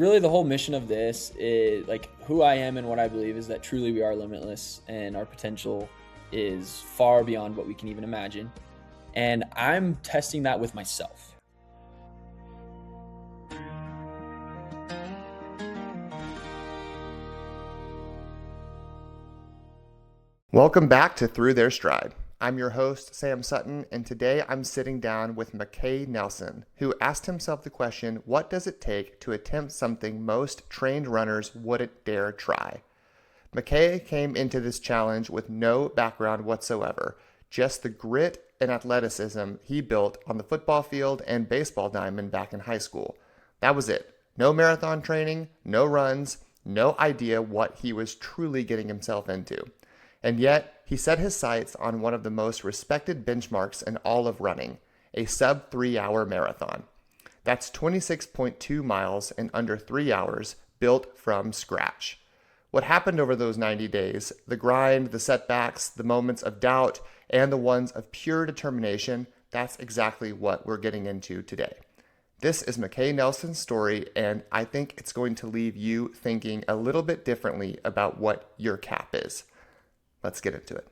really the whole mission of this is like who I am and what I believe is that truly we are limitless and our potential is far beyond what we can even imagine. And I'm testing that with myself. Welcome back to Through Their Stride. I'm your host, Sam Sutton, and today I'm sitting down with McKay Nelson, who asked himself the question, what does it take to attempt something most trained runners wouldn't dare try? McKay came into this challenge with no background whatsoever, just the grit and athleticism he built on the football field and baseball diamond back in high school. That was it. No marathon training, no runs, no idea what he was truly getting himself into. And yet, he set his sights on one of the most respected benchmarks in all of running, a sub-3 hour marathon. That's 26.2 miles in under 3 hours, built from scratch. What happened over those 90 days, the grind, the setbacks, the moments of doubt, and the ones of pure determination, that's exactly what we're getting into today. This is McKay Nelson's story, and I think it's going to leave you thinking a little bit differently about what your cap is. Let's get into it.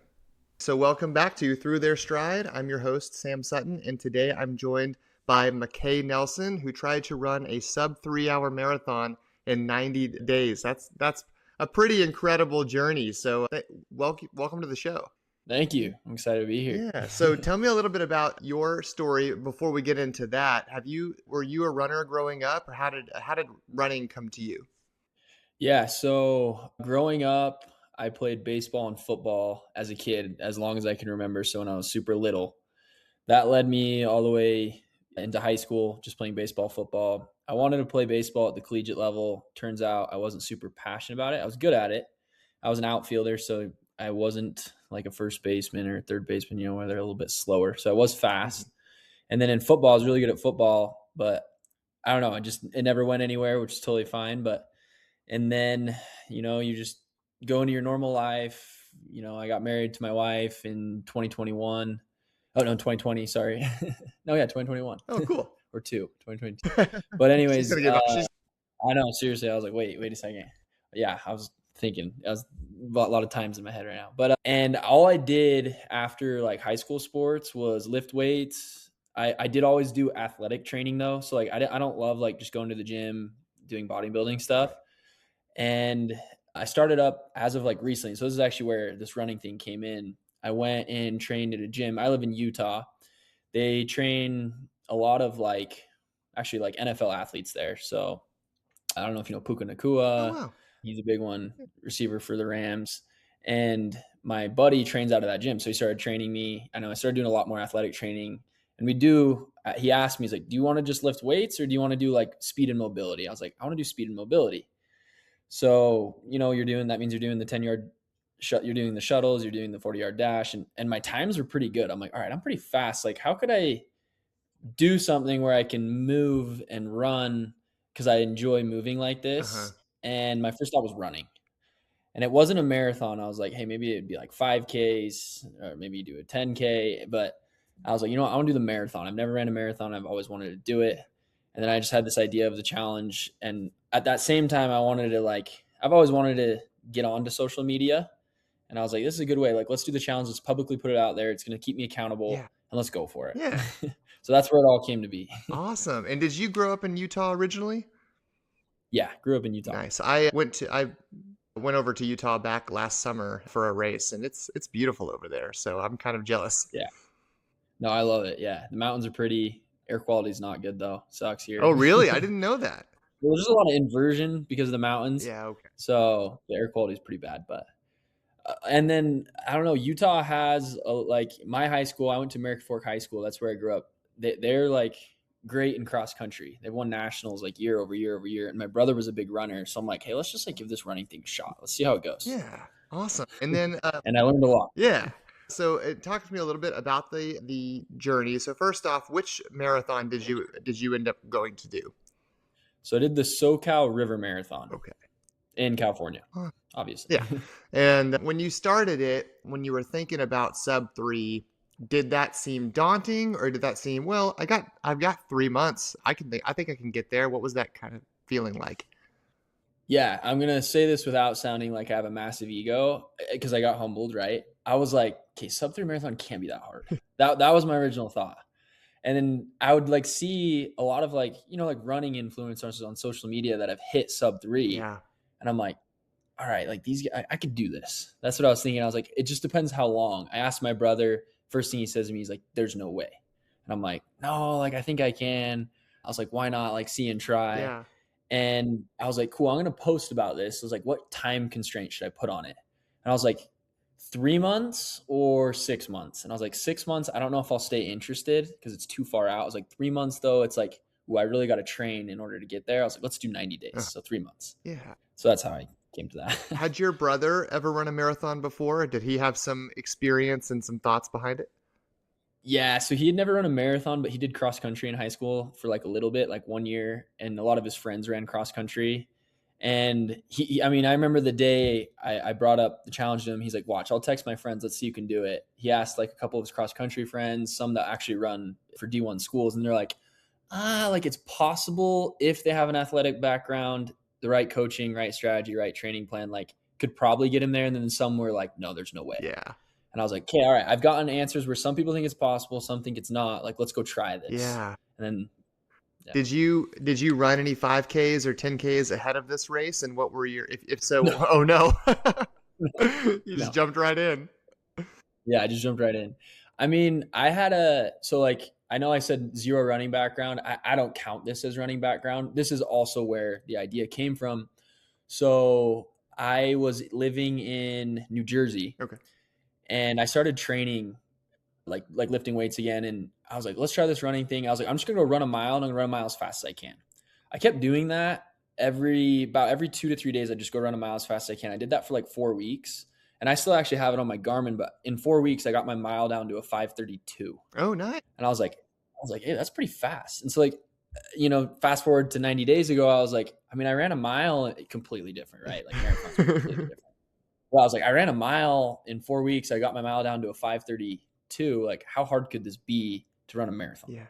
So welcome back to Through Their Stride. I'm your host, Sam Sutton, and today I'm joined by McKay Nelson, who tried to run a sub-3 hour marathon in 90 days. That's a pretty incredible journey. So welcome to the show. Thank you. I'm excited to be here. Yeah. So tell me a little bit about your story before we get into that. Were you a runner growing up, or how did running come to you? Yeah. So growing up, I played baseball and football as a kid, as long as I can remember. So when I was super little, that led me all the way into high school, just playing baseball, football. I wanted to play baseball at the collegiate level. Turns out I wasn't super passionate about it. I was good at it. I was an outfielder, so I wasn't like a first baseman or third baseman, where they're a little bit slower. So I was fast. And then in football, I was really good at football, but I don't know. It never went anywhere, which is totally fine. And then, you just go into your normal life. I got married to my wife in 2021. Oh, no, 2020. Sorry. No, yeah, 2021. Oh, cool. Or 2022. But anyways, She's gonna give up. I know, seriously. I was like, wait a second. Yeah, I was thinking. I was a lot of times in my head right now. But and all I did after like high school sports was lift weights. I did always do athletic training though. So like I don't love like just going to the gym doing bodybuilding stuff. And I started up as of like recently. So this is actually where this running thing came in. I went and trained at a gym. I live in Utah. They train a lot of actually NFL athletes there. So I don't know if you know Puka Nacua. Oh, wow. He's a big one, receiver for the Rams. And my buddy trains out of that gym. So he started training me. I started doing a lot more athletic training. And he asked me, he's like, do you want to just lift weights or do you want to do like speed and mobility? I was like, I want to do speed and mobility. So, that means you're doing the 10-yard you're doing the shuttles, you're doing the 40-yard dash. And my times were pretty good. I'm like, all right, I'm pretty fast. Like, how could I do something where I can move and run? Cause I enjoy moving like this. Uh-huh. And my first thought was running. And it wasn't a marathon. I was like, hey, maybe it'd be like 5Ks or maybe you do a 10K. But I was like, I want to do the marathon. I've never ran a marathon. I've always wanted to do it. And then I just had this idea of the challenge. And at that same time, I've always wanted to get onto social media. And I was like, this is a good way. Like, let's do the challenge. Let's publicly put it out there. It's going to keep me accountable. Yeah. And let's go for it. Yeah. So that's where it all came to be. Awesome. And did you grow up in Utah originally? Yeah, grew up in Utah. Nice. I went over to Utah back last summer for a race, and it's beautiful over there. So I'm kind of jealous. Yeah. No, I love it. Yeah. The mountains are pretty. Air quality is not good though. Sucks here. Oh, really? I didn't know that. Well, there's just a lot of inversion because of the mountains. Yeah. Okay. So the air quality is pretty bad, but and then I don't know. Utah has my high school. I went to American Fork High School. That's where I grew up. They're like great in cross country. They've won nationals like year over year over year. And my brother was a big runner, so I'm like, hey, let's just like give this running thing a shot. Let's see how it goes. Yeah. Awesome. And then and I learned a lot. Yeah. So talk to me a little bit about the journey. So first off, which marathon did you end up going to do? So I did the SoCal River Marathon. Okay. In California, obviously. Yeah. And when you started it, when you were thinking about Sub-3, did that seem daunting, or did that seem, well, I've got 3 months. I think I can get there. What was that kind of feeling like? Yeah, I'm gonna say this without sounding like I have a massive ego, because I got humbled, right? I was like, okay, sub 3 marathon can't be that hard. That was my original thought. And then I would like see a lot of like, like running influencers on social media that have hit sub 3. Yeah. And I'm like, all right, like these guys, I could do this. That's what I was thinking. I was like, it just depends how long. I asked my brother, first thing he says to me, he's like, there's no way. And I'm like, no, like I think I can. I was like, why not like see and try? Yeah. And I was like, cool, I'm going to post about this. I was like, what time constraint should I put on it? And I was like, 3 months or 6 months? And I was like, 6 months, I don't know if I'll stay interested because it's too far out. I was like, 3 months though, it's like, ooh, I really got to train in order to get there. I was like, let's do 90 days. So 3 months. Yeah. So that's how I came to that. Had your brother ever run a marathon before? Did he have some experience and some thoughts behind it? Yeah, so he had never run a marathon, but he did cross country in high school for like a little bit, like 1 year, and a lot of his friends ran cross country. And I mean, I remember the day I brought up the challenge to him. He's like, "Watch, I'll text my friends. Let's see who can do it." He asked like a couple of his cross country friends, some that actually run for D1 schools, and they're like, like it's possible if they have an athletic background, the right coaching, right strategy, right training plan, like could probably get him there." And then some were like, "No, there's no way." Yeah. And I was like, okay, all right, I've gotten answers where some people think it's possible, some think it's not. Like, let's go try this. Yeah. And then, yeah. Did you run any 5Ks or 10Ks ahead of this race? And what were your, if so, No. oh no, you just No. jumped right in. Yeah, I just jumped right in. I mean, so like, I know I said zero running background. I don't count this as running background. This is also where the idea came from. So I was living in New Jersey. Okay. And I started training like lifting weights again. And I was like, let's try this running thing. I was like, I'm just gonna go run a mile and I'm gonna run a mile as fast as I can. I kept doing that about every 2 to 3 days. I just go run a mile as fast as I can. I did that for like 4 weeks. And I still actually have it on my Garmin, but in 4 weeks, I got my mile down to a 5:32. Oh, nice. And I was like, hey, that's pretty fast. And so like, fast forward to 90 days ago, I was like, I mean, I ran a mile completely different, right? Like marathons are completely different. Well, I was like, I ran a mile in 4 weeks. I got my mile down to a 5:32. Like, how hard could this be to run a marathon? Yeah.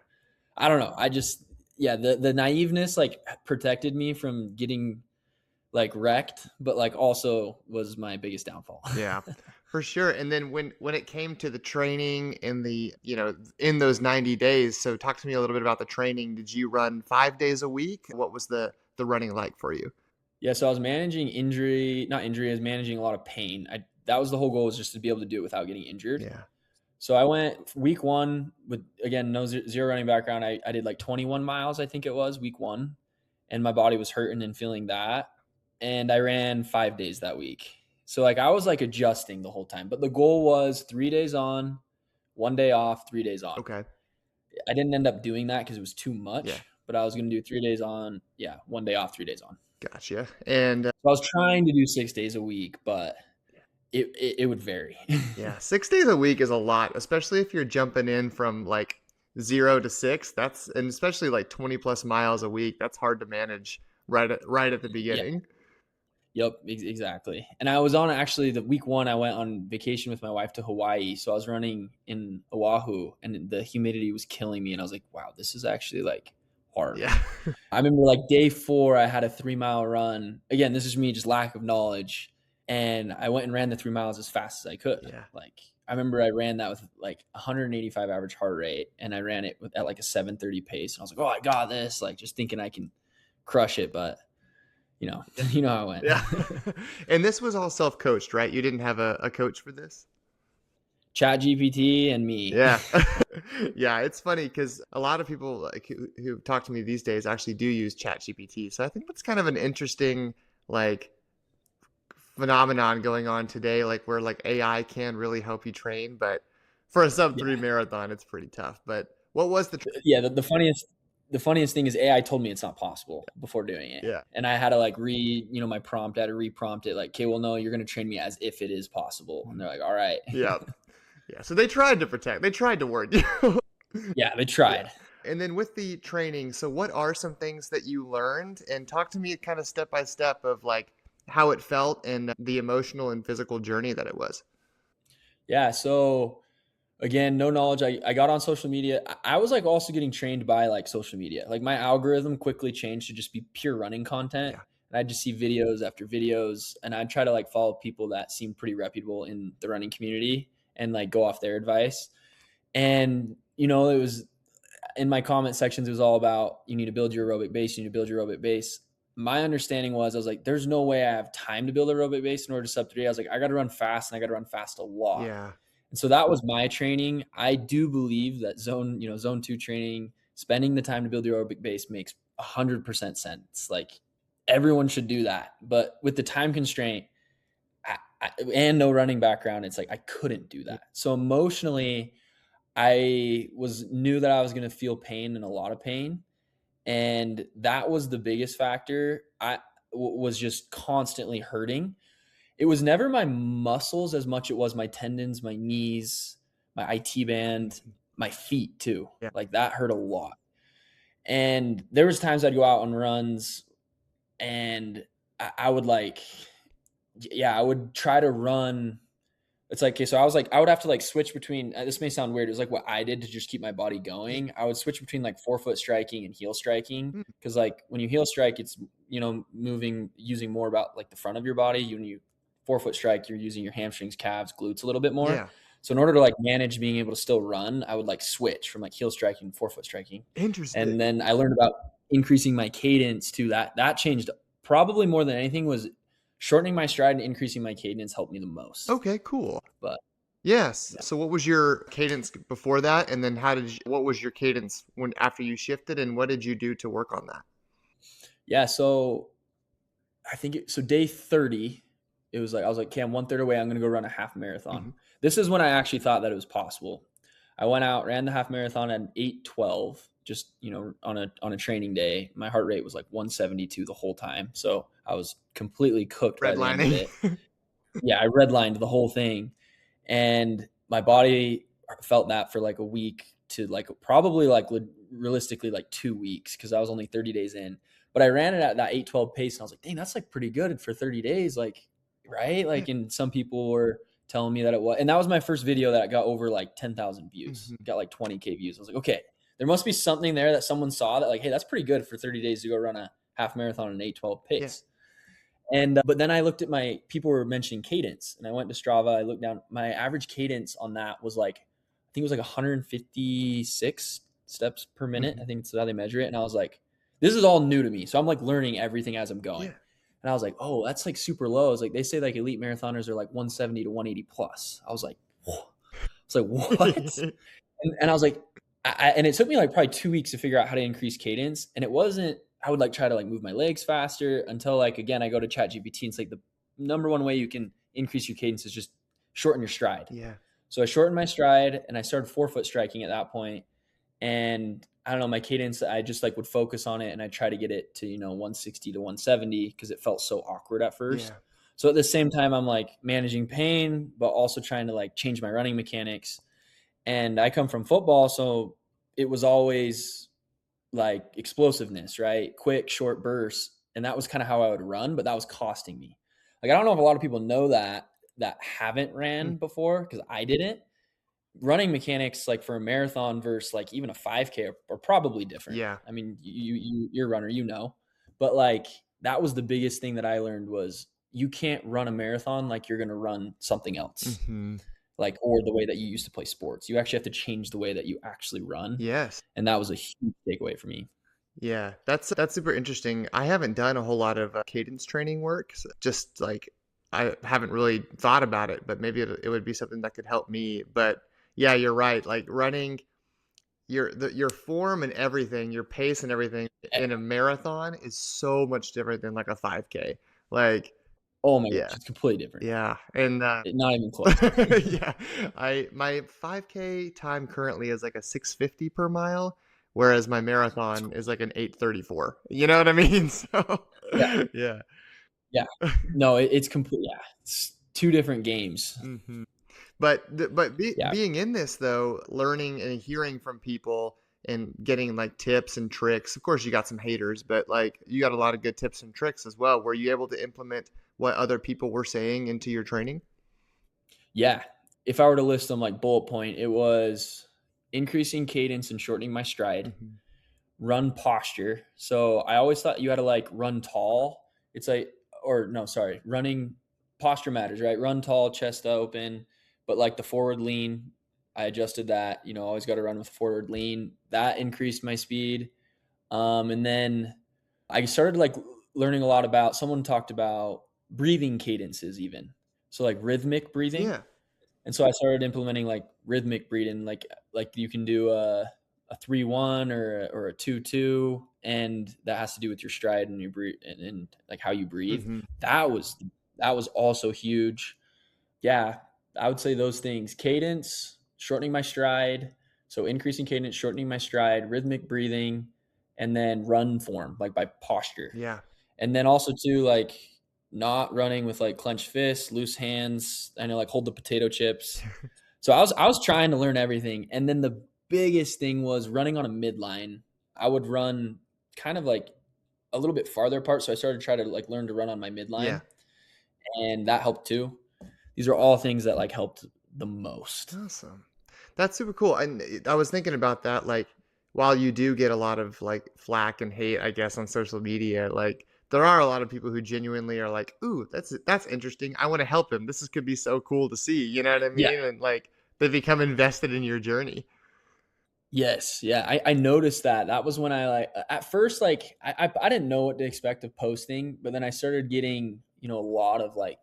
I don't know. The naiveness like protected me from getting like wrecked, but like also was my biggest downfall. Yeah, for sure. And then when it came to the training and in those 90 days, so talk to me a little bit about the training. Did you run 5 days a week? What was the running like for you? Yeah, so I was managing not injury, I was managing a lot of pain. That was the whole goal, was just to be able to do it without getting injured. Yeah. So I went week 1 with, again, no zero running background. I did like 21 miles, I think it was week 1. And my body was hurting and feeling that. And I ran 5 days that week. So like I was like adjusting the whole time, but the goal was 3 days on, 1 day off, 3 days on. Okay. I didn't end up doing that because it was too much, Yeah. but I was going to do 3 days on. Yeah. 1 day off, 3 days on. Gotcha. And So I was trying to do 6 days a week, but it would vary. yeah, 6 days a week is a lot, especially if you're jumping in from like 0 to 6. And especially like 20 plus miles a week. That's hard to manage right at the beginning. Yep, exactly. And I was on actually the week 1, I went on vacation with my wife to Hawaii. So I was running in Oahu and the humidity was killing me. And I was like, wow, this is actually like hard. Yeah. I remember like day 4, I had a 3-mile run. Again, this is me, just lack of knowledge. And I went and ran the 3 miles as fast as I could. Yeah. Like I remember I ran that with like 185 average heart rate, and I ran it at like a 7:30 pace. And I was like, oh, I got this. Like just thinking I can crush it, but you know how it went. Yeah. And this was all self-coached, right? You didn't have a coach for this? Chat GPT and me. Yeah. Yeah, it's funny because a lot of people like who talk to me these days actually do use Chat GPT. So I think that's kind of an interesting like phenomenon going on today, like where like AI can really help you train, but for a sub-3 marathon, it's pretty tough. But what was the funniest thing is AI told me it's not possible before doing it. Yeah. And I had to like my prompt, I had to re-prompt it like, okay, well, no, you're going to train me as if it is possible. And they're like, all right. Yeah. Yeah. So they tried to warn you. Yeah, they tried. Yeah. And then with the training, so what are some things that you learned? And talk to me kind of step by step of like how it felt and the emotional and physical journey that it was. Yeah. So again, no knowledge. I got on social media. I was like also getting trained by like social media. Like my algorithm quickly changed to just be pure running content. Yeah. and I'd just see videos after videos, and I'd try to like follow people that seem pretty reputable in the running community and like go off their advice. And, it was in my comment sections, it was all about, you need to build your aerobic base. You need to build your aerobic base. My understanding was, I was like, there's no way I have time to build aerobic base in order to sub 3. I was like, I got to run fast, and I got to run fast a lot. Yeah. And so that was my training. I do believe that zone 2 training, spending the time to build your aerobic base makes 100% sense. Like everyone should do that. But with the time constraint and no running background, it's like I couldn't do that. So emotionally, I knew that I was going to feel pain and a lot of pain. And that was the biggest factor. I was just constantly hurting. It was never my muscles as much it was my tendons, my knees, my IT band, my feet too. Yeah. Like that hurt a lot. And there was times I'd go out on runs and I would I would try to run. It's like, okay, so I was like, I would have to like switch between, this may sound weird. It was like what I did to just keep my body going. I would switch between like forefoot striking and heel striking. Cause like when you heel strike, it's, using more about like the front of your body. When you forefoot strike, you're using your hamstrings, calves, glutes a little bit more. Yeah. So in order to like manage being able to still run, I would like switch from like heel striking to forefoot striking. Interesting. And then I learned about increasing my cadence too. That changed probably more than anything. Was shortening my stride and increasing my cadence helped me the most. Okay, cool. But yes. Yeah. So what was your cadence before that? And then what was your cadence after you shifted, and what did you do to work on that? Yeah. So I think so day 30, it was like, I was like, okay, I'm 1/3 away. I'm going to go run a half marathon. Mm-hmm. This is when I actually thought that it was possible. I went out, ran the half marathon at 8:12, just, on a training day. My heart rate was like 172 the whole time. So I was completely cooked by the end of it. Yeah. I redlined the whole thing, and my body felt that for like a week to like probably like realistically like 2 weeks, because I was only 30 days in. But I ran it at that 8:12 pace, and I was like, dang, that's like pretty good for 30 days. Like, right? Like, and some people were telling me that it was. And that was my first video that got over like 10,000 views. Mm-hmm. Got like 20K views. I was like, okay, there must be something there that someone saw that like, hey, that's pretty good for 30 days to go run a half marathon at an 8:12 pace. Yeah. And but then I looked at people were mentioning cadence, and I went to Strava. I looked down. My average cadence on that was like, I think it was like 156 steps per minute. Mm-hmm. I think that's how they measure it. And I was like, this is all new to me. So I'm like learning everything as I'm going. Yeah. And I was like, oh, that's like super low. I was like, they say like elite marathoners are like 170 to 180 plus. I was like, whoa. I was like, what? and I was like, and it took me like probably 2 weeks to figure out how to increase cadence. And it wasn't, I would like try to like move my legs faster until like, again, I go to ChatGPT, and it's like the number one way you can increase your cadence is just shorten your stride. Yeah. So I shortened my stride, and I started forefoot striking at that point. And I don't know, my cadence, I just like would focus on it, and I try to get it to, 160 to 170 because it felt so awkward at first. Yeah. So at the same time, I'm like managing pain, but also trying to like change my running mechanics. And I come from football, so it was always like explosiveness, right? Quick, short bursts. And that was kind of how I would run, but that was costing me. Like, I don't know if a lot of people know that haven't ran before, because I didn't. Running mechanics, like for a marathon versus like even a 5K are probably different. Yeah. I mean, you're a runner, but like that was the biggest thing that I learned was you can't run a marathon like you're going to run something else. Mm-hmm. Like, or the way that you used to play sports. You actually have to change the way that you actually run. Yes. And that was a huge takeaway for me. Yeah, that's super interesting. I haven't done a whole lot of cadence training work. So just like, I haven't really thought about it, but maybe it would be something that could help me. But yeah, you're right. Like running your form and everything, your pace and everything in a marathon is so much different than like a 5K. Like, oh my gosh, it's completely different. Yeah. And not even close. Yeah. My 5K time currently is like a 650 per mile, whereas my marathon is like an 834. You know what I mean? So yeah. No, it's complete. Yeah. It's two different games. Mm-hmm. But being in this though, learning and hearing from people and getting like tips and tricks. Of course, you got some haters, but like you got a lot of good tips and tricks as well. Were you able to implement what other people were saying into your training? Yeah. If I were to list them like bullet point, it was increasing cadence and shortening my stride, run posture. So I always thought you had to like run tall It's like, or no, sorry, running posture matters, right? Run tall, chest open, but like the forward lean, I adjusted that. Always got to run with forward lean. That increased my speed. And then I started like learning a lot about. Someone talked about breathing cadences, even so, like rhythmic breathing. Yeah. And so I started implementing like rhythmic breathing, like you can do a 3-1 or a 2-2, and that has to do with your stride and your breathe and like how you breathe. Hmm. That was that was also huge. Yeah, I would say those things: cadence, shortening my stride, so increasing cadence, shortening my stride, rhythmic breathing, and then run form, like by posture. Yeah. And then also too, like not running with like clenched fists, loose hands. I know, like hold the potato chips. So I was trying to learn everything. And then the biggest thing was running on a midline. I would run kind of like a little bit farther apart. So I started to try to like learn to run on my Yeah. midline, and that helped too. These are all things that like helped the most. Awesome. That's super cool. And I was thinking about that, like, while you do get a lot of like flack and hate, I guess, on social media, like there are a lot of people who genuinely are like, "Ooh, that's interesting. I want to help him. Could be so cool to see." You know what I Yeah. mean? And like they become invested in your journey. Yes. Yeah. I noticed that. That was when I like at first like I didn't know what to expect of posting, but then I started getting, a lot of like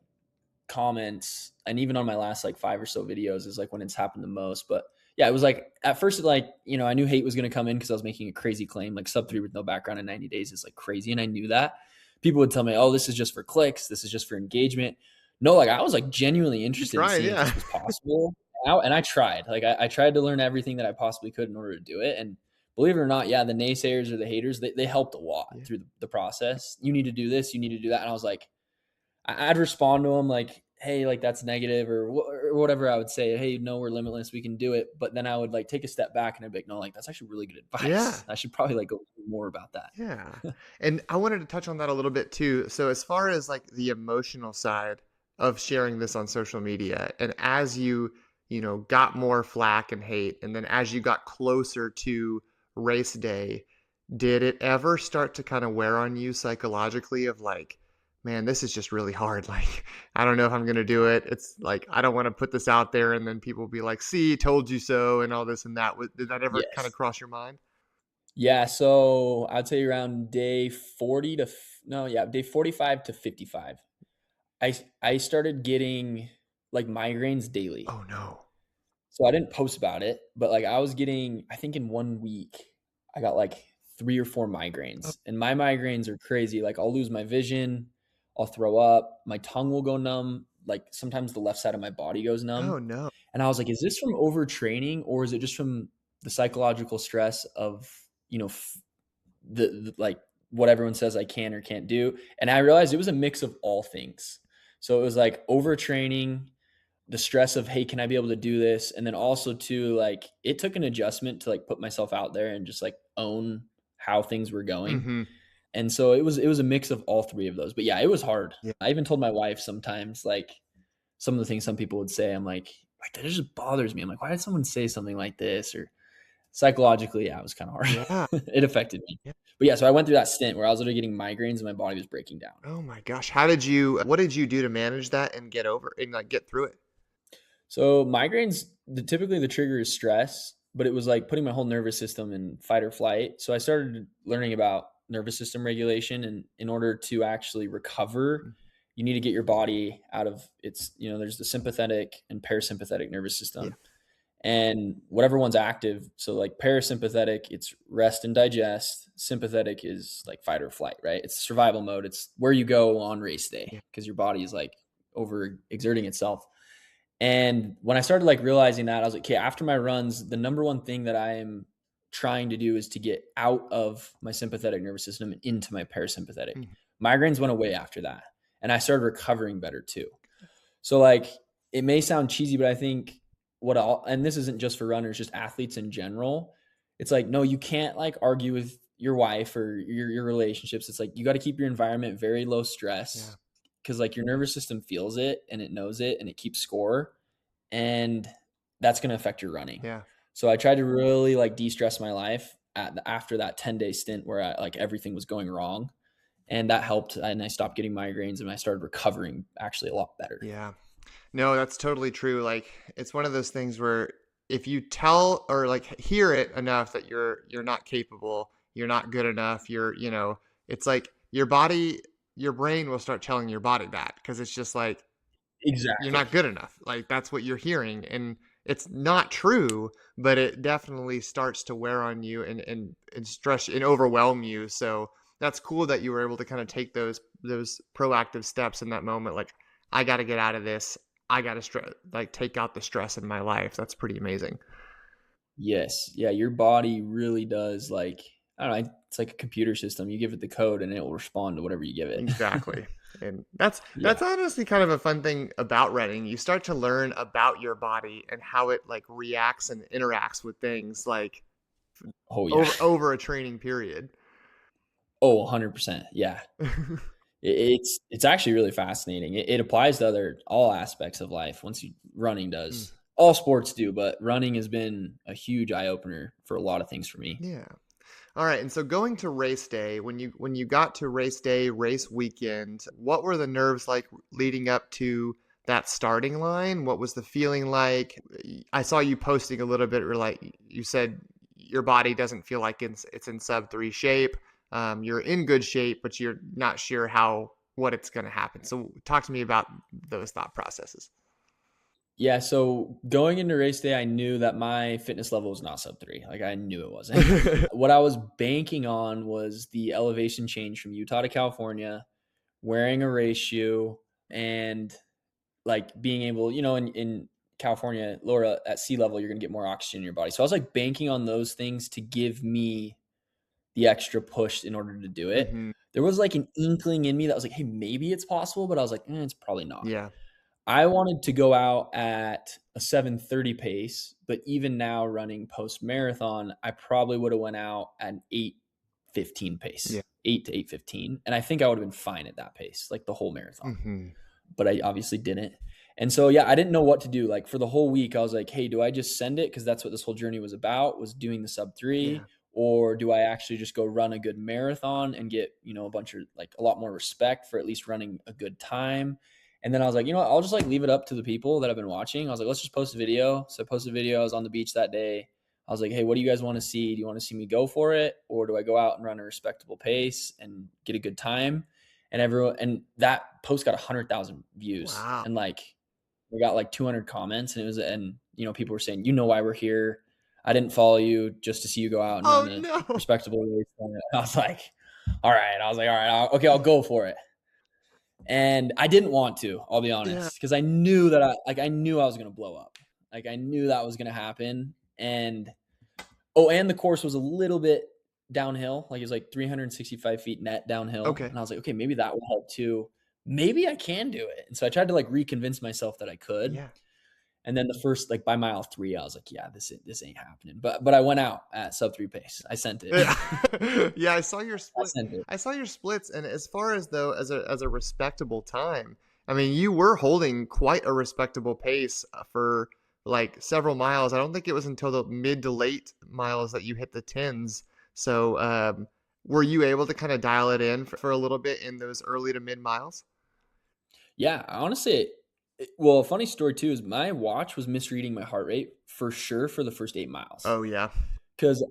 comments, and even on my last like 5 or so videos is like when it's happened the most. But yeah, it was like at first like, I knew hate was gonna come in because I was making a crazy claim. Like Sub-3 with no background in 90 days is like crazy. And I knew that. People would tell me, oh, this is just for clicks, this is just for engagement. No, like I was like genuinely You interested in trying, seeing if yeah. this was possible. And I tried. Like I tried to learn everything that I possibly could in order to do it. And believe it or not, yeah, the naysayers or the haters, they helped a lot Yeah. through the process. You need to do this, you need to do that. And I was like, I'd respond to them like, "Hey, like that's negative," or whatever I would say. "Hey, no, we're limitless. We can do it." But then I would like take a step back and I'd be like, "No, like that's actually really good Yeah. advice. I should probably like go more about Yeah. that." And I wanted to touch on that a little bit too. So as far as like the emotional side of sharing this on social media, and as you got more flack and hate, and then as you got closer to race day, did it ever start to kind of wear on you psychologically of like, man, this is just really hard. Like, I don't know if I'm going to do it. It's like, I don't want to put this out there. And then people be like, see, told you so, and all this and that. Did that ever kind of Yes. cross your mind? Yeah. So I'd say around day 40 to no, yeah, day 45 to 55. I started getting like migraines daily. Oh, no. So I didn't post about it, but like I was getting, I think in 1 week, I got like 3 or 4 Oh, migraines. And my migraines are crazy. Like I'll lose my vision, I'll throw up, my tongue will go numb. Like sometimes the left side of my body goes numb. oh, no. And I was like, is this from overtraining or is it just from the psychological stress of, like what everyone says I can or can't do? And I realized it was a mix of all things. So it was like overtraining, the stress of, hey, can I be able to do this? And then also too, like it took an adjustment to like put myself out there and just like own how things were going. Mm-hmm. And so it was a mix of all three of those. But yeah, it was hard. Yeah. I even told my wife sometimes like some of the things some people would say, I'm like that just bothers me. I'm like, why did someone say something like this? Or psychologically, yeah, it was kind of Yeah. hard. It affected me. Yeah. But yeah, so I went through that stint where I was literally getting migraines and my body was breaking down. Oh my gosh. What did you do to manage that and get over and like get through it? So migraines, typically the trigger is stress, but it was like putting my whole nervous system in fight or flight. So I started learning about nervous system regulation, and in order to actually recover, you need to get your body out of its, there's the sympathetic and parasympathetic nervous Yeah. system. And whatever one's active, so like parasympathetic, it's rest and digest. Sympathetic is like fight or flight, right? It's survival mode. It's where you go on race day Yeah. because your body is like over exerting itself. And when I started like realizing that, I was like, okay, after my runs, the number one thing that I am trying to do is to get out of my sympathetic nervous system and into my parasympathetic. Mhm. Migraines went away after that. And I started recovering better too. So like it may sound cheesy, but I think and this isn't just for runners, just athletes in general. It's like, no, you can't like argue with your wife or your relationships. It's like you got to keep your environment very low Yeah. stress because like your nervous system feels it and it knows it and it keeps score, and that's going to affect your running. Yeah. So I tried to really like de-stress my life after that 10-day stint where I like everything was going wrong. And that helped. And I stopped getting migraines and I started recovering actually a lot better. Yeah. No, that's totally true. Like it's one of those things where if you tell or like hear it enough that you're not capable, you're not good enough, it's like your brain will start telling your body that because it's just like you're Exactly. not good enough. Like that's what you're hearing. And it's not true, but it definitely starts to wear on you and stress and overwhelm you. So that's cool that you were able to kind of take those proactive steps in that moment. Like, I got to get out of this. I got to like take out the stress in my life. That's pretty amazing. Yes. Yeah. Your body really does like, I don't know, it's like a computer system. You give it the code and it will respond to whatever you give it. Exactly. And that's Yeah. honestly kind of a fun thing about running. You start to learn about your body and how it like reacts and interacts with things like Oh, yeah. over a training period. Oh, 100%. Yeah. It's actually really fascinating. It applies to all aspects of life. Running Mm, does. All sports do, but running has been a huge eye opener for a lot of things for me. yeah. All right. And so going to race day, when you got to race day, race weekend, what were the nerves like leading up to that starting line? What was the feeling like? I saw you posting a little bit, or like you said, your body doesn't feel like it's in sub 3 shape. You're in good shape, but you're not sure what it's going to happen. So talk to me about those thought processes. Yeah, so going into race day, I knew that my fitness level was not sub 3. Like I knew it wasn't. What I was banking on was the elevation change from Utah to California, wearing a race shoe, and like being able, in California, lower at sea level, you're gonna get more oxygen in your body. So I was like banking on those things to give me the extra push in order to do it. Hmm. There was like an inkling in me that was like, hey, maybe it's possible, but I was like, it's probably not. Yeah. I wanted to go out at a 7:30 pace, but even now running post marathon, I probably would have went out at an 8:15 Yeah. pace, 8 to 8:15, and I think I would have been fine at that pace, like the whole marathon. Hmm. But I obviously didn't. And so yeah, I didn't know what to do. Like for the whole week, I was like, hey, do I just send it? Because that's what this whole journey was about, was doing the sub 3, Yeah. or do I actually just go run a good marathon and get, a lot more respect for at least running a good time? And then I was like, I'll just like leave it up to the people that have been watching. I was like, let's just post a video. So I posted a video. I was on the beach that day. I was like, hey, what do you guys want to see? Do you want to see me go for it? Or do I go out and run a respectable pace and get a good time? And that post got 100,000 views, Wow. and like we got like 200 comments, and people were saying, why we're here. I didn't follow you just to see you go out and Oh run a no. respectable race. And I was like, all right. Okay, I'll go for it. And I didn't want to, I'll be Yeah. honest, because I knew that I knew I was going to blow up. Like I knew that was going to happen. And the course was a little bit downhill. Like it was like 365 feet net downhill. Okay. And I was like, okay, maybe that will help too. Maybe I can do it. And so I tried to like reconvince myself that I could. Yeah. And then the first, like by mile 3, I was like, yeah, this ain't happening. But I went out at sub 3 pace. I sent it. Yeah. Yeah, I saw your I split. sent it. I saw your splits, and as far as though as a respectable time, I mean, you were holding quite a respectable pace for like several miles. I don't think it was until the mid to late miles that you hit the tens. So, were you able to kind of dial it in for a little bit in those early to mid miles? Yeah, honestly, well, a funny story too is my watch was misreading my heart rate for sure for the first 8 miles. Oh yeah. Because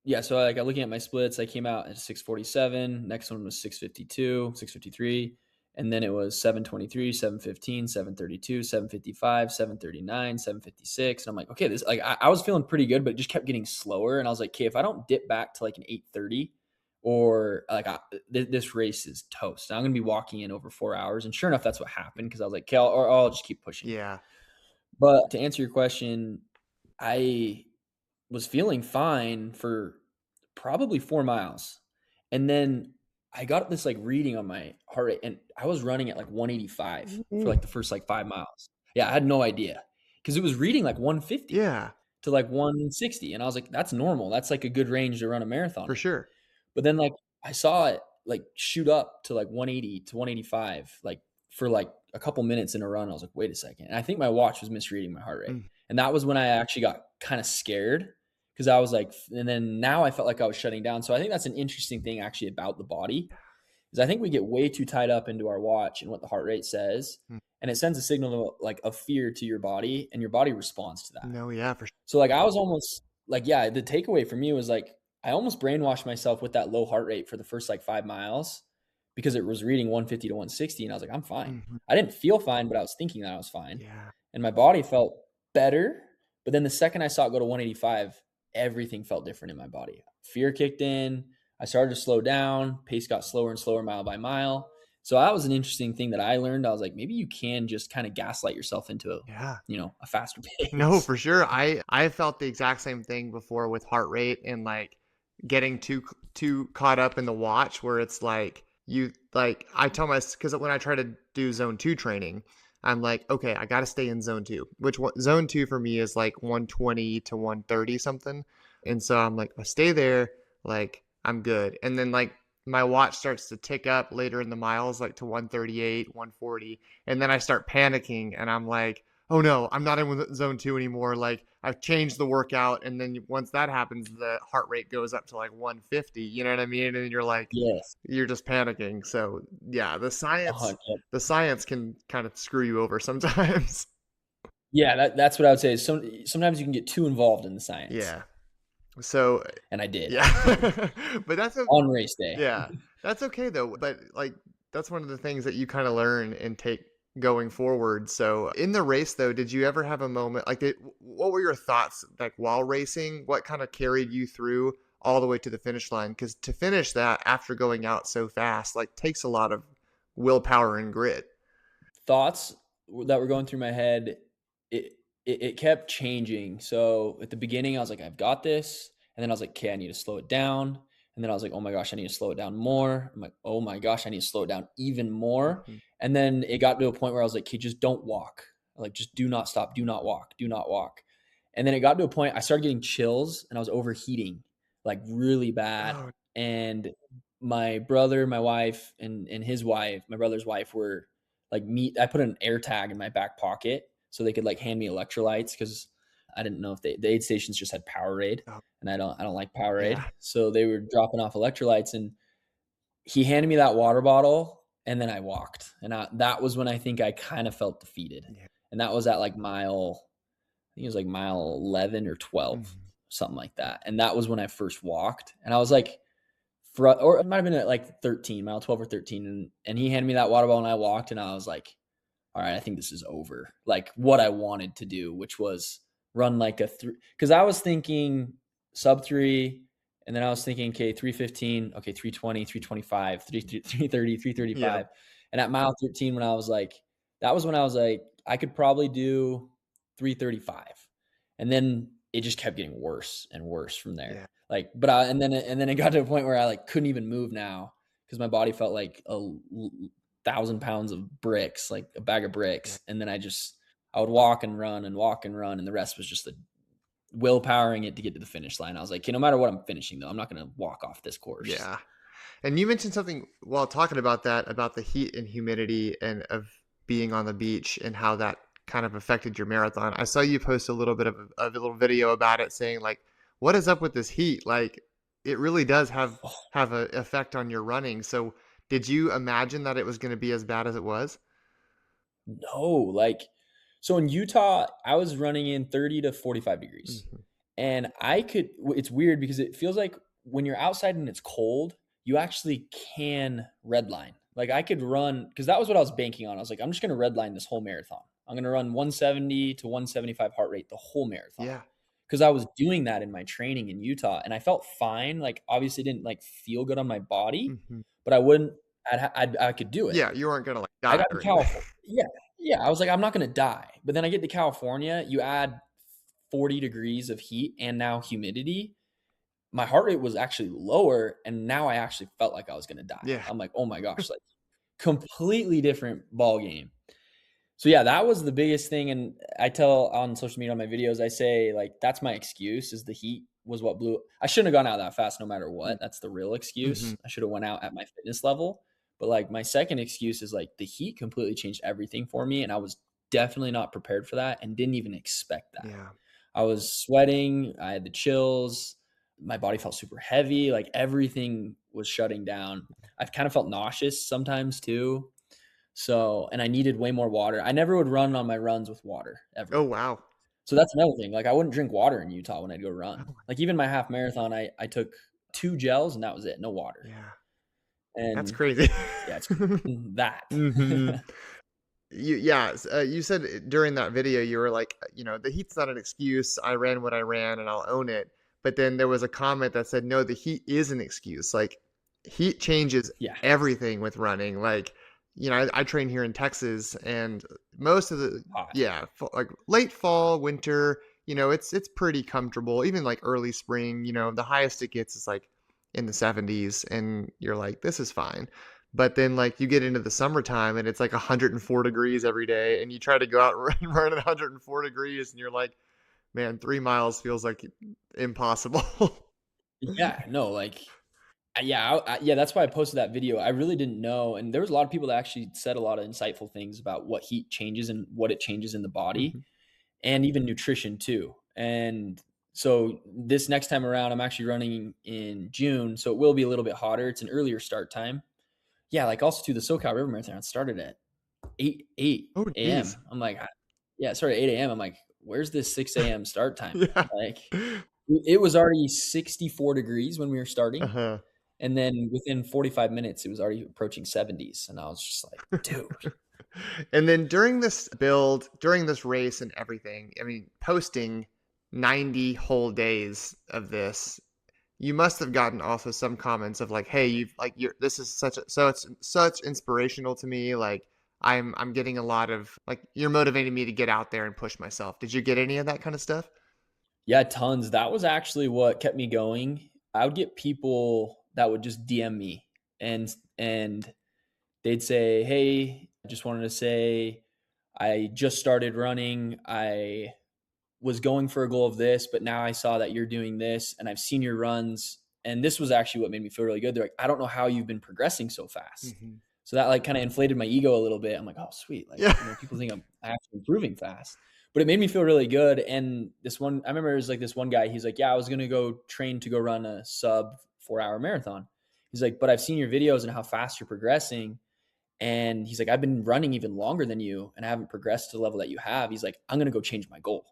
yeah, so like looking at my splits, I came out at 6:47. Next one was 6:52, 6:53, and then it was 7:23, 7:15, 7:32, 7:55, 7:39, 7:56. And I'm like, okay, this like I was feeling pretty good, but it just kept getting slower. And I was like, okay, if I don't dip back to like an 8:30, or like this race is toast. I'm gonna be walking in over 4 hours. And sure enough, that's what happened, because I was like, okay, I'll just keep pushing. Yeah. But to answer your question, I was feeling fine for probably 4 miles. And then I got this like reading on my heart rate, and I was running at like 185 for Ooh. like the first like 5 miles. Yeah, I had no idea, because it was reading like 150 Yeah, to like 160, and I was like, that's normal. That's like a good range to run a marathon for in. sure. But then like I saw it like shoot up to like 180 to 185 like for like a couple minutes in a run. I was like, wait a second. And I think my watch was misreading my heart rate. Mm. And that was when I actually got kind of scared, because I was like, and then now I felt like I was shutting down. So I think that's an interesting thing actually about the body, is I think we get way too tied up into our watch and what the heart rate says, Mm. and it sends a signal like of fear to your body, and your body responds to that. No, yeah, for sure. So like I was almost like, yeah, the takeaway for me was like I almost brainwashed myself with that low heart rate for the first like 5 miles because it was reading 150 to 160, and I was like, I'm fine. Mhm. I didn't feel fine, but I was thinking that I was fine, Yeah. and my body felt better. But then the second I saw it go to 185, everything felt different in my body. Fear kicked in. I started to slow down. Pace got slower and slower mile by mile. So that was an interesting thing that I learned. I was like, maybe you can just kind of gaslight yourself into, Yeah. a faster No, pace. for sure. I felt the exact same thing before with heart rate and like getting too caught up in the watch where it's like you like I tell myself because when I try to do zone 2 training, I'm like, okay, I got to stay in zone 2, which zone 2 for me is like 120 to 130 something. And so I'm like, I stay there, like I'm good. And then like my watch starts to tick up later in the miles like to 138, 140, and then I start panicking and I'm like, oh no, I'm not in zone 2 anymore. Like I've changed the workout. And then once that happens, the heart rate goes up to like 150, you know what I mean? And you're like, Yes. you're just panicking. So yeah, Yep. the science can kind of screw you over sometimes. Yeah, that's what I would say. Sometimes you can get too involved in the science, Yeah. So and I did yeah, but on race day. yeah, that's okay though. But like, that's one of the things that you kind of learn and take going forward. So in the race though, did you ever have a moment like what were your thoughts like while racing? What kind of carried you through all the way to the finish line? Because to finish that after going out so fast, like takes a lot of willpower and grit. Thoughts that were going through my head, it it kept changing. So at the beginning, I was like, I've got this, and then I was like, okay, I need to slow it down. And then I was like, oh my gosh, I need to slow it down more. I'm like, oh my gosh, I need to slow it down even more. Mhm. And then it got to a point where I was like, okay, just don't walk. Like, just do not stop, do not walk, do not walk. And then it got to a point I started getting chills and I was overheating like really bad. Oh, And my brother, my wife, and his wife, my brother's wife were like me. I put an air tag in my back pocket so they could like hand me electrolytes because I didn't know if the aid stations just had Powerade, oh, and I don't like Powerade. yeah, So they were dropping off electrolytes, and he handed me that water bottle, and then I walked, and that was when I think I kind of felt defeated, yeah. and that was at like I think it was like mile 11 or 12, Mhm. something like that, and that was when I first walked, and I was like, or it might have been at like 13, mile 12 or 13, and he handed me that water bottle, and I walked, and I was like, all right, I think this is over. Like what I wanted to do, which was run like a three, because I was thinking sub 3, and then I was thinking, okay, 315, okay, 320, 325, 330, Yeah. 335. And at mile 13, when I was like, that was when I was like, I could probably do 335. And then it just kept getting worse and worse from there. Yeah. Like, but and then it got to a point where I like couldn't even move now because my body felt like 1,000 pounds of bricks, like a bag of Yeah. bricks. And then I would walk and run and walk and run. And the rest was just the willpowering it to get to the finish line. I was like, okay, no matter what I'm finishing though, I'm not going to walk off this course. Yeah. And you mentioned something while talking about that, about the heat and humidity and of being on the beach and how that kind of affected your marathon. I saw you post a little bit of a little video about it saying like, what is up with this heat? Like it really does have an effect on your running. So did you imagine that it was going to be as bad as it was? No, like, so in Utah, I was running in 30 to 45 degrees. Mhm. And it's weird because it feels like when you're outside and it's cold, you actually can redline. Like I could run, because that was what I was banking on. I was like, I'm just going to redline this whole marathon. I'm going to run 170 to 175 heart rate the whole marathon. Yeah. Because I was doing that in my training in Utah and I felt fine. Like obviously didn't like feel good on my body, Mhm. but I wouldn't, I could do it. Yeah. You weren't going to like I die got to or anything. California. Yeah. Yeah. I was like, I'm not going to die. But then I get to California, you add 40 degrees of heat and now humidity. My heart rate was actually lower. And now I actually felt like I was going to die. Yeah. I'm like, oh my gosh, like completely different ball game. So yeah, that was the biggest thing. And I tell on social media on my videos, I say like, that's my excuse is the heat was what blew. I shouldn't have gone out that fast no matter what. That's the real excuse. Mm-hmm. I should have went out at my fitness level. But like my second excuse is like the heat completely changed everything for me. And I was definitely not prepared for that and didn't even expect that. Yeah. I was sweating. I had the chills. my body felt super heavy. Like everything was shutting down. I've kind of felt nauseous sometimes too. So, and I needed way more water. I never would run on my runs with water Oh, ever. wow. So that's another thing. Like I wouldn't drink water in Utah when I'd go run. Oh, Like even my half marathon, I took 2 gels and that was it. No water. yeah. That's And crazy. yeah, it's that. hmm you said during that video, you were like, the heat's not an excuse. I ran what I ran and I'll own it. But then there was a comment that said, no, the heat is an excuse. Like, heat changes Yeah. everything with running. Like, I train here in Texas, and most of the, Hot. yeah, like late fall, winter, it's pretty comfortable. Even like early spring, the highest it gets is like in the 70s, and you're like, this is fine. But then like you get into the summertime and it's like 104 degrees every day, and you try to go out and run at 104 degrees, and you're like, man, 3 miles feels like impossible. Yeah, no, like yeah, yeah, that's why I posted that video. I really didn't know, and there was a lot of people that actually said a lot of insightful things about what heat changes and what it changes in the body, Mhm. and even nutrition too. And so this next time around, I'm actually running in June, so it will be a little bit hotter. It's an earlier start time. Yeah, like also too, the SoCal River Marathon started at 8 Oh, a.m. geez. I'm like, yeah, it started at 8 a.m. I'm like, where's this 6 a.m. start time? Yeah. Like, it was already 64 degrees when we were starting. Uh-huh. And then within 45 minutes, it was already approaching 70s. And I was just like, dude. And then during this build, during this race and everything, I mean, posting 90 whole days of this, you must have gotten also some comments of like, hey, this is it's such inspirational to me. Like, I'm getting a lot of like, you're motivating me to get out there and push myself. Did you get any of that kind of stuff? Yeah, tons. That was actually what kept me going. I would get people that would just DM me and they'd say, "Hey, I just wanted to say I just started running. I was going for a goal of this, but now I saw that you're doing this and I've seen your runs." And this was actually what made me feel really good. They're like, "I don't know how you've been progressing so fast." Hmm. So that like kind of inflated my ego a little bit. I'm like, "Oh, sweet." Like, Yeah. people think I'm actually improving fast. But it made me feel really good. And this one, I remember it was like this one guy, he's like, "Yeah, I was going to go train to go run a sub 4 hour marathon." He's like, "But I've seen your videos and how fast you're progressing." And he's like, "I've been running even longer than you and I haven't progressed to the level that you have." He's like, "I'm going to go change my goal."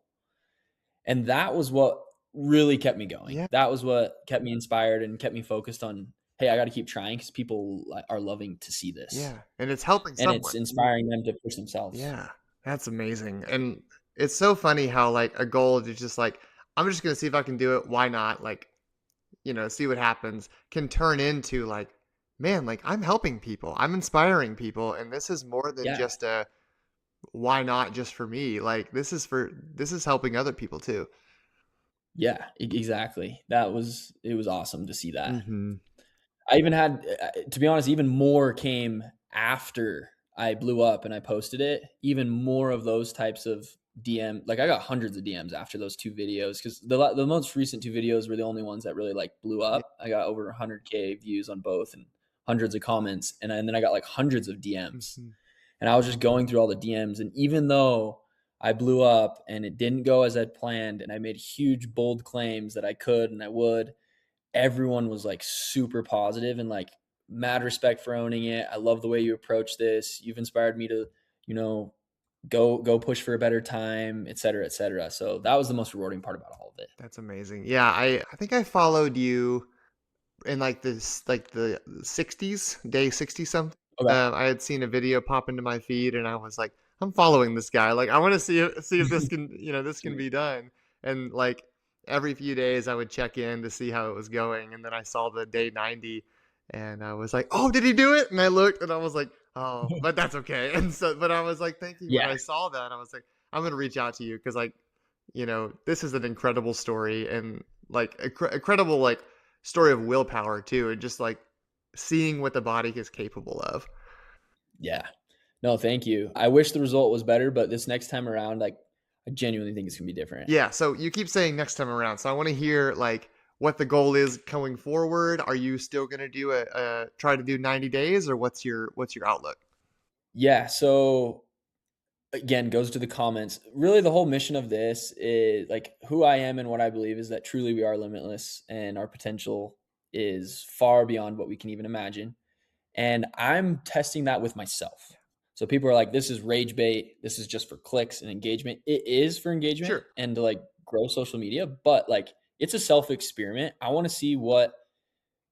And that was what really kept me going. Yeah. That was what kept me inspired and kept me focused on, hey, I got to keep trying because people are loving to see this. Yeah. And it's helping And it's someone. inspiring them to push themselves. Yeah. That's amazing. And it's so funny how like a goal is just like, I'm just going to see if I can do it. Why not? Like, see what happens, can turn into like, man, like I'm helping people, I'm inspiring people. And this is more than Yeah. just a, why not just for me? Like this is helping other people too. Yeah, exactly. It was awesome to see that. Mm-hmm. I even had, to be honest, even more came after I blew up and I posted it. Even more of those types of DM, like I got hundreds of DMs after those 2 videos because the most recent 2 videos were the only ones that really like blew Yeah. up. I got over 100K views on both and hundreds of comments, and then I got like hundreds of DMs, Mm-hmm. and I was just going through all the DMs. And even though I blew up and it didn't go as I'd planned, and I made huge bold claims that I could and I would, everyone was like super positive and like mad respect for owning it. I love the way you approach this. You've inspired me to, you know, go push for a better time, et cetera, et cetera. So that was the most rewarding part about all of it. That's amazing. Yeah, I think I followed you in like this, like the 60s, day 60 something. Okay. I had seen a video pop into my feed, and I was like, I'm following this guy. Like, I want to see if this can, this can Sweet. be done. And like every few days, I would check in to see how it was going. And then I saw the day 90, and I was like, oh, did he do it? And I looked, and I was like, oh, but that's okay. And so, but I was like thinking when Yeah. I saw that, I was like, I'm gonna reach out to you because like, this is an incredible story, and like incredible like story of willpower too, and just like seeing what the body is capable of. Yeah. No, thank you. I wish the result was better, but this next time around, like I genuinely think it's gonna be different. Yeah, so you keep saying next time around, so I want to hear like what the goal is going forward. Are you still going to do try to do 90 days, or what's your outlook? Yeah. So again, goes to the comments. Really, the whole mission of this is like who I am and what I believe is that truly we are limitless and our potential is far beyond what we can even imagine. And I'm testing that with myself. So people are like, this is rage bait. This is just for clicks and engagement. It is for engagement Sure. and to like grow social media, but like it's a self experiment. I want to see what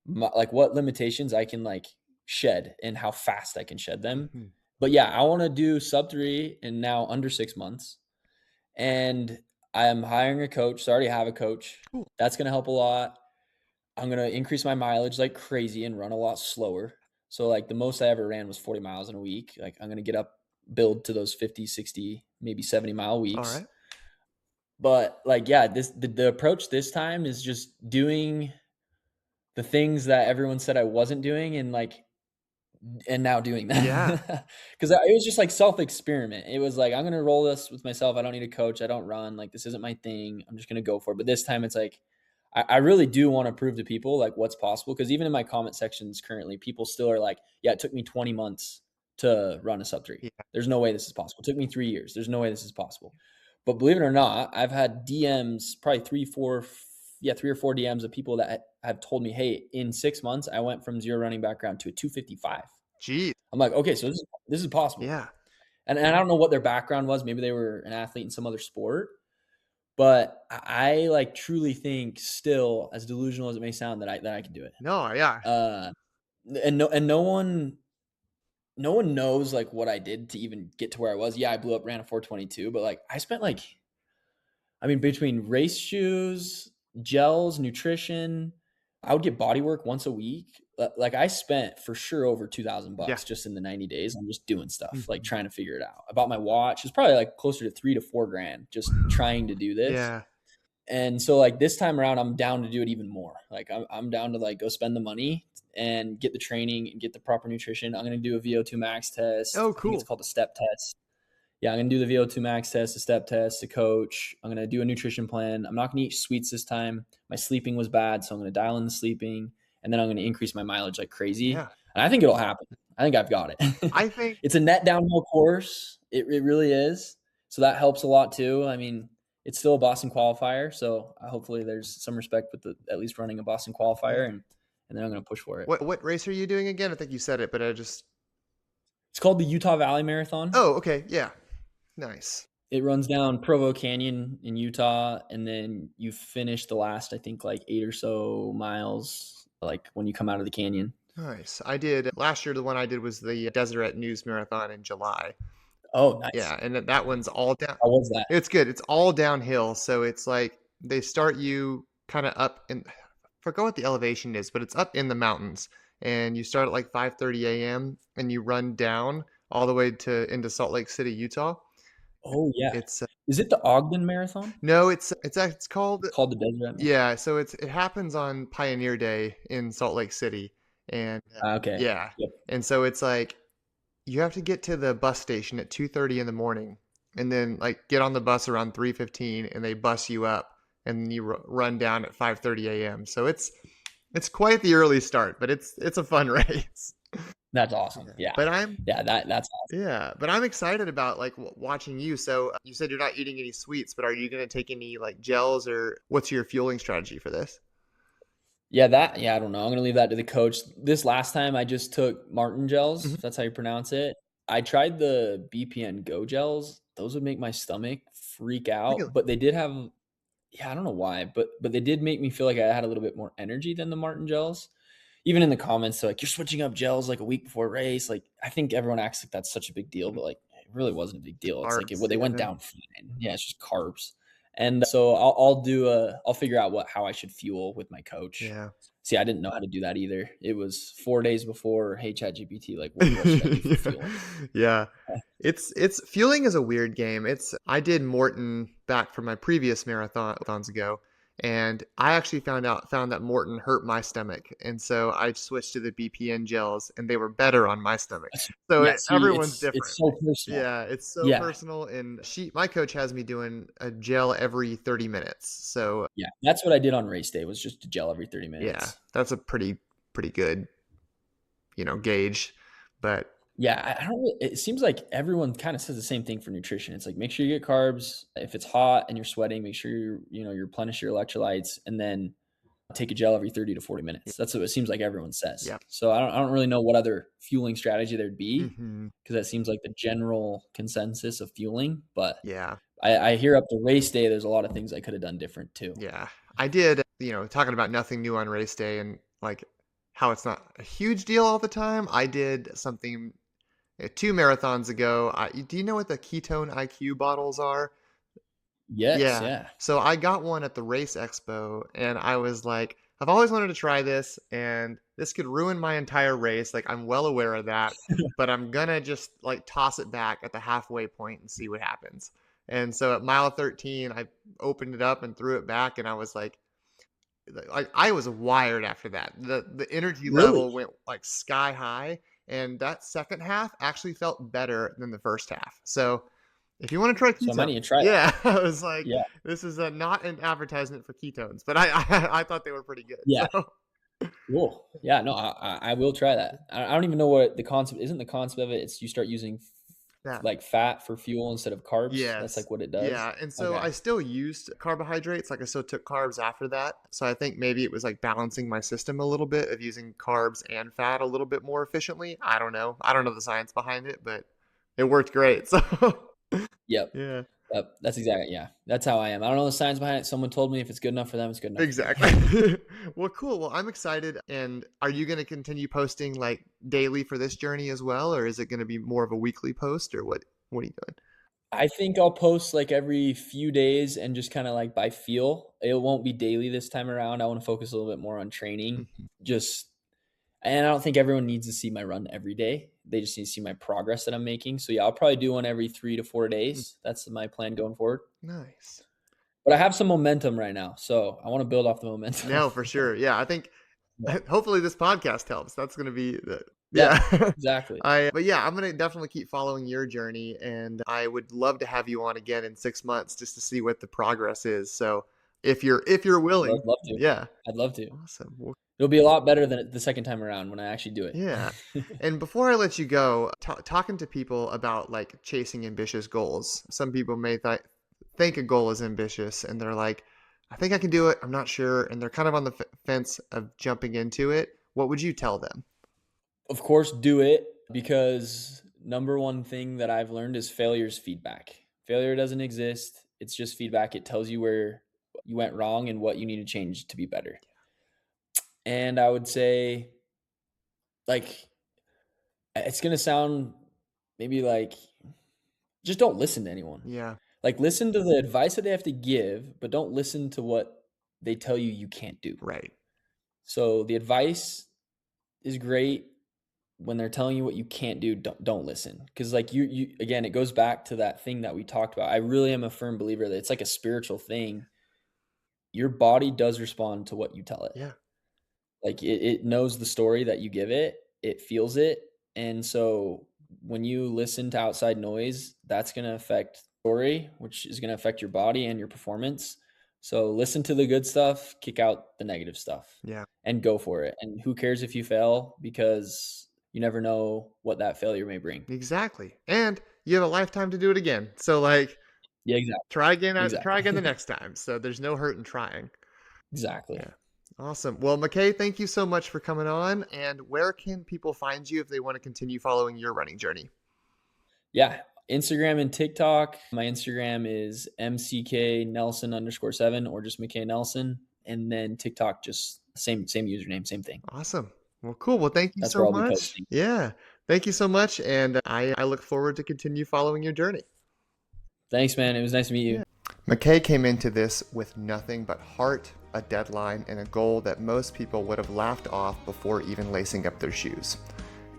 limitations I can like shed and how fast I can shed them. Mhm. But yeah, I want to do sub 3 and now under 6 months. And I'm hiring a coach. So I already have a coach. Cool. That's going to help a lot. I'm going to increase my mileage like crazy and run a lot slower. So like the most I ever ran was 40 miles in a week. Like I'm going to build to those 50, 60, maybe 70-mile All weeks. right. But like, yeah, the approach this time is just doing the things that everyone said I wasn't doing and now doing Yeah. that. Because it was just like self-experiment. It was like, I'm going to roll this with myself. I don't need a coach. I don't run. Like, this isn't my thing. I'm just going to go for it. But this time it's like, I really do want to prove to people like what's possible. Because even in my comment sections currently, people still are like, yeah, it took me 20 months to run a sub 3. Yeah. There's no way this is possible. It took me 3 years. There's no way this is possible. But believe it or not, I've had DMs, probably 3 or 4 DMs of people that have told me, hey, in 6 months, I went from zero running background to a 255. Geez. I'm like, okay, so this is possible. Yeah. And I don't know what their background was. Maybe they were an athlete in some other sport. But I like truly think still, as delusional as it may sound, that I can do it. No, yeah. And no one knows like what I did to even get to where I was. Yeah, I blew up, ran a 422, but like I spent like, I mean, between race shoes, gels, nutrition, I would get body work once a week. Like I spent for sure over Yeah. $2,000 just in the 90 days. I'm just doing stuff, like Mhm. trying to figure it out. I bought my watch. It's probably like closer to 3 to 4 grand just trying to do this. Yeah. And so like this time around, I'm down to do it even more. Like I'm down to like go spend the money and get the training and get the proper nutrition. I'm going to do a VO2 max test. Oh, I think it's cool. called a step test. Yeah, I'm going to do the VO2 max test, a step test, a coach. I'm going to do a nutrition plan. I'm not going to eat sweets this time. My sleeping was bad, so I'm going to dial in the sleeping, and then I'm going to increase my mileage like crazy. Yeah. And I think it'll happen. I think I've got it. I think It's a net downhill course. It really is. So that helps a lot too. I mean, it's still a Boston qualifier, so hopefully there's some respect with at least running a Boston qualifier, and then I'm going to push for it. what race are you doing again? I think you said it, but I just It's called the Utah Valley Marathon. Oh, okay. Yeah. Nice. It runs down Provo Canyon in Utah, and then you finish the last, I think, like 8 or so miles, like when you come out of the canyon. Nice. I did last year. The one I did was the Deseret News Marathon in July. Oh, nice. Yeah, and that one's all down. How was that? It's good. It's all downhill, so it's like they start you kind of up in. I forgot what the elevation is, but it's up in the mountains, and you start at like 5:30 a.m. and you run down all the way to into Salt Lake City, Utah. Oh, yeah. It's Is it the Ogden Marathon? no, it's called It's called the Desert Marathon? yeah. So it happens on Pioneer Day in Salt Lake City, and Okay. yeah, Yep. and so it's like you have to get to the bus station at 2:30 in the morning, and then like get on the bus around 3:15, and they bus you up, and then you run down at 5:30 a.m. So it's quite the early start, but it's a fun race. That's awesome. Yeah. But That's awesome. yeah, but I'm excited about like watching you. So you said you're not eating any sweets, but are you going to take any like gels, or what's your fueling strategy for this? Yeah, I don't know. I'm gonna leave that to the coach. This last time I just took Martin gels, Mhm. if that's how you pronounce it. I tried the BPN Go gels. Those would make my stomach freak Really? out, but they did have, yeah, I don't know why, but they did make me feel like I had a little bit more energy than the Martin gels. Even in the comments, they're like, you're switching up gels like a week before a race. Like, I think everyone acts like that's such a big deal, Mhm. but like it really wasn't a big deal. It's like Carbs, well, they went yeah. down fine. Yeah, it's just carbs. And so I'll figure out how I should fuel with my coach. Yeah. See, I didn't know how to do that either. It was 4 days before. Hey, ChatGPT, like, what should I do for fueling? Yeah. It's fueling is a weird game. I did Morton back from my previous marathons ago, and I actually found that Morton hurt my stomach, and so I switched to the BPN gels, and they were better on my stomach. So Yeah, see, everyone's it's different. so personal. Yeah, it's so Yeah, personal, and my coach has me doing a gel every 30 minutes. So yeah. That's what I did on race day. Was just to gel every 30 yeah, minutes. that's a pretty good, gauge. But Yeah, I don't really, it seems like everyone kind of says the same thing for nutrition. It's like make sure you get carbs. If it's hot and you're sweating, make sure you replenish your electrolytes, and then take a gel every 30 to 40 minutes. That's what it seems like everyone says. Yeah. So I don't really know what other fueling strategy there'd be, Hmm. because that seems like the general consensus of fueling. But Yeah. I hear up to race day, there's a lot of things I could have done different too. Yeah. I did, talking about nothing new on race day and like how it's not a huge deal all the time. I did something 2 marathons ago. Do you know what the ketone IQ bottles are? Yes, Yeah. yeah. So I got one at the race expo and I was like, I've always wanted to try this and this could ruin my entire race. Like I'm well aware of that, but I'm gonna just like toss it back at the halfway point and see what happens. And so at mile 13, I opened it up and threw it back and I was like I was wired after that. The energy Really? level went like sky high and that second half actually felt better than the first half. So if you want to try So I might need to ketones, try that. yeah, I was like, Yeah. this is not an advertisement for ketones, but I thought they were pretty good. Yeah. So Cool. Yeah, no, I will try that. I don't even know what the concept isn't. The concept of it, it's you start using that, like fat for fuel instead of carbs. That's yes, like what it does. yeah, and so Okay. I still used carbohydrates, like I still took carbs after that. So I think maybe it was like balancing my system a little bit of using carbs and fat a little bit more efficiently. I don't know. I don't know the science behind it, but it worked great. So Yep. yeah. Yep. That's exactly, yeah. That's how I am. I don't know the science behind it. Someone told me if it's good enough for them, it's good enough for me. Exactly. Well, cool. Well, I'm excited. And are you going to continue posting like daily for this journey as well, or is it going to be more of a weekly post, or what? What are you doing? I think I'll post like every few days and just kind of like by feel. It won't be daily this time around. I want to focus a little bit more on training. Mhm. Just And I don't think everyone needs to see my run every day. They just need to see my progress that I'm making. So yeah, I'll probably do one every 3 to 4 days. That's my plan going forward. Nice. But I have some momentum right now, so I want to build off the momentum. No, for sure. Yeah, I think Yeah. hopefully this podcast helps. That's going to be the Yeah, yeah. exactly. But yeah, I'm going to definitely keep following your journey, and I would love to have you on again in 6 months just to see what the progress is. So if you're willing, Love to. yeah, I'd love to. awesome. Well, It'll be a lot better than the second time around when I actually do yeah. it. And before I let you go, talking to people about like chasing ambitious goals, some people may think a goal is ambitious and they're like, I think I can do it. I'm not sure. And they're kind of on the fence of jumping into it. What would you tell them? Of course, do it, because number one thing that I've learned is failure's feedback. Failure doesn't exist. It's just feedback. It tells you where you went wrong and what you need to change to be better. And I would say, like, it's going to sound maybe like, just don't listen to anyone. Yeah, Like, listen to the advice that they have to give, but don't listen to what they tell you you can't do. right. So the advice is great. When they're telling you what you can't do, don't listen. Because like you again, it goes back to that thing that we talked about. I really am a firm believer that it's like a spiritual thing. Your body does respond to what you tell it. Yeah, Like it knows the story that you give it, it feels it. And so when you listen to outside noise, that's going to affect story, which is going to affect your body and your performance. So listen to the good stuff, kick out the negative stuff, yeah, and go for it. And who cares if you fail, because you never know what that failure may bring. exactly. And you have a lifetime to do it again. So like, Yeah, exactly. try again. Try again the Exactly. next time. So there's no hurt in trying. Exactly. Yeah. Awesome. Well, McKay, thank you so much for coming on. And where can people find you if they want to continue following your running journey? Yeah. Instagram and TikTok. My Instagram is MCK Nelson _7, or just McKay Nelson. And then TikTok, just same username, same thing. Awesome. Well, cool. Well, thank you That's so where I'll be much. posting. Yeah. Thank you so much. And I look forward to continue following your journey. Thanks, man. It was nice to meet you. Yeah. McKay came into this with nothing but heart, a deadline, and a goal that most people would have laughed off before even lacing up their shoes.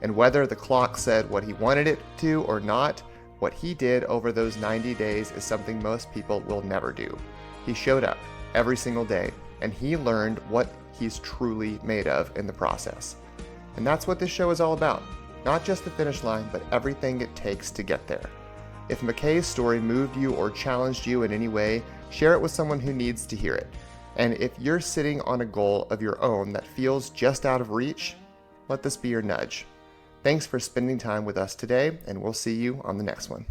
And whether the clock said what he wanted it to or not, what he did over those 90 days is something most people will never do. He showed up every single day, and he learned what he's truly made of in the process. And that's what this show is all about. Not just the finish line, but everything it takes to get there. If McKay's story moved you or challenged you in any way, share it with someone who needs to hear it. And if you're sitting on a goal of your own that feels just out of reach, let this be your nudge. Thanks for spending time with us today, and we'll see you on the next one.